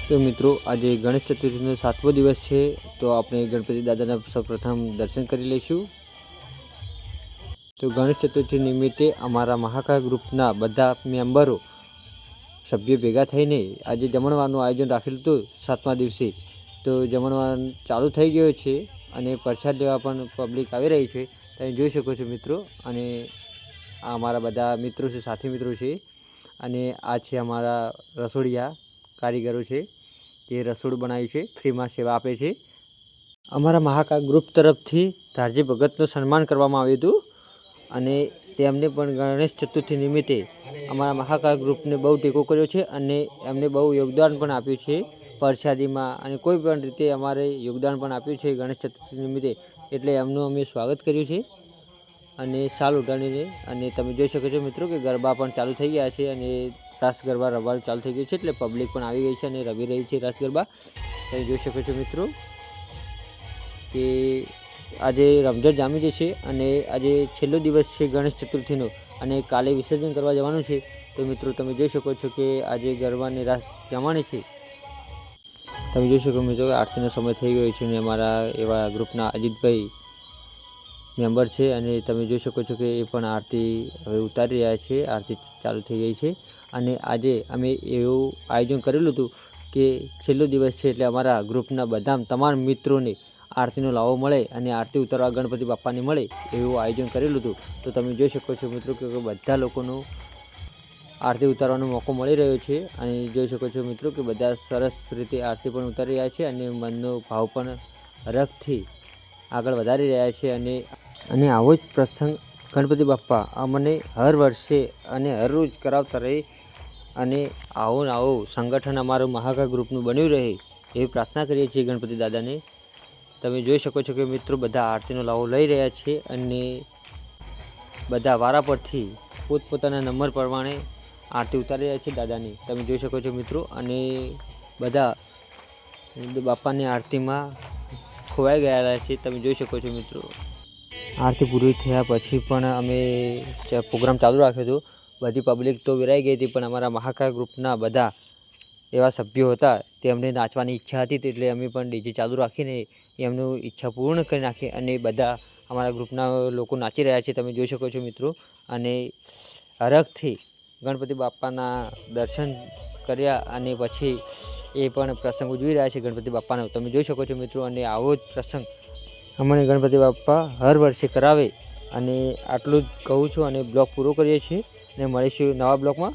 તો મિત્રો આજે ગણેશ ચતુર્થીનો 7મો દિવસ છે, તો આપણે ગણપતિ દાદાના સૌપ્રથમ દર્શન કરી લઈશું। તો ગણેશ ચતુર્થી નિમિત્તે અમારા મહાકાય ગ્રુપના બધા મેમ્બરો સભ્યો ભેગા થઈને આજે જમણવારનું આયોજન રાખેલું હતું 7મા દિવસે। તો જમણવાર ચાલુ થઈ ગયો છે અને પ્રસાદ લેવા પણ પબ્લિક આવી રહી છે, તમે જોઈ શકો છો મિત્રો। અને આ અમારા બધા મિત્રો છે, સાથી મિત્રો છે, અને આ છે અમારા રસોડિયા કારીગરો છે, જે રસોડું બનાવ્યું છે, ફ્રીમાં સેવા આપે છે। અમારા મહાકાય ગ્રુપ તરફથી ધારજી ભગતનું સન્માન કરવામાં આવ્યું હતું અને તેમને પણ ગણેશ ચતુર્થી નિમિત્તે અમારા મહાકાય ગ્રુપને બહુ ટેકો કર્યો છે અને એમને બહુ યોગદાન પણ આપ્યું છે પ્રસાદીમાં, અને કોઈ પણ રીતે અમારે યોગદાન પણ આપ્યું છે ગણેશ ચતુર્થી નિમિત્તે, એટલે એમનું અમે સ્વાગત કર્યું છે અને સાલ ઉડાડીને। અને તમે જોઈ શકો છો મિત્રો કે ગરબા પણ ચાલુ થઈ ગયા છે અને રાસ ગરબા રમવાનું ચાલુ થઈ ગયું છે, એટલે પબ્લિક પણ આવી ગઈ છે અને રમી રહી છે રાસ ગરબા। તમે જોઈ શકો છો મિત્રો કે આજે રમઝટ જામી જશે અને આજે છેલ્લો દિવસ છે ગણેશ ચતુર્થીનો અને કાલે વિસર્જન કરવા જવાનું છે। તો મિત્રો તમે જોઈ શકો છો કે આજે ગરબાની રાસ જમાણી છે। તમે જોઈ શકો મિત્રો કે આરતીનો સમય થઈ ગયો છે અને અમારા એવા ગ્રુપના અજીતભાઈ મેમ્બર છે અને તમે જોઈ શકો છો કે એ પણ આરતી હવે ઉતારી રહ્યા છે, આરતી ચાલુ થઈ ગઈ છે। અને આજે અમે એવું આયોજન કરેલું હતું કે છેલ્લો દિવસ છે એટલે અમારા ગ્રુપના બધા તમામ મિત્રોને આરતીનો લાવો મળે અને આરતી ઉતારવા ગણપતિ બાપાને મળે એવું આયોજન કરેલું હતું। તો તમે જોઈ શકો છો મિત્રો કે બધા લોકોનો આરતી ઉતારવાનો મોકો મળી રહ્યો છે અને જોઈ શકો છો મિત્રો કે બધા સરસ રીતે આરતી પણ ઉતારી રહ્યા છે અને મનનો ભાવ પણ હરખથી આગળ વધારી રહ્યા છે। અને આવો જ પ્રસંગ ગણપતિ બાપ્પા અમને હર વર્ષે અને હર રોજ કરાવતા રહે અને આવો સંગઠન અમારું મહાકાય ગ્રુપનું બન્યું રહે એવી પ્રાર્થના કરીએ છીએ ગણપતિ દાદાને। તમે જોઈ શકો છો કે મિત્રો બધા આરતીનો લાવો લઈ રહ્યા છે અને બધા વારા પરથી પોતપોતાના નંબર પ્રમાણે આરતી ઉતારી રહ્યા છે દાદાની, તમે જોઈ શકો છો મિત્રો। અને બધા બાપાની આરતીમાં ખોવાઈ ગયેલા છે, તમે જોઈ શકો છો મિત્રો। આરતી પૂરી થયા પછી પણ અમે પ્રોગ્રામ ચાલુ રાખ્યો હતો, બધી પબ્લિક તો વિરાઈ ગઈ હતી, પણ અમારા મહાકાય ગ્રુપના બધા એવા સભ્યો હતા તેમને નાચવાની ઈચ્છા હતી, એટલે અમે પણ ડીજે ચાલુ રાખીને એમનું ઈચ્છા પૂર્ણ કરી નાખી અને બધા અમારા ગ્રુપના લોકો નાચી રહ્યા છે, તમે જોઈ શકો છો મિત્રો। અને હરખથી ગણપતિ બાપાના દર્શન કર્યા અને પછી એ પણ પ્રસંગ ઉજવી રહ્યા છે ગણપતિ બાપાનો, તમે જોઈ શકો છો મિત્રો। અને આવો જ પ્રસંગ અમને ગણપતિ બાપા હર વર્ષે કરાવે, અને આટલું જ કહું છું અને બ્લોગ પૂરો કરીએ છીએ અને મળીશું નવા બ્લોગમાં।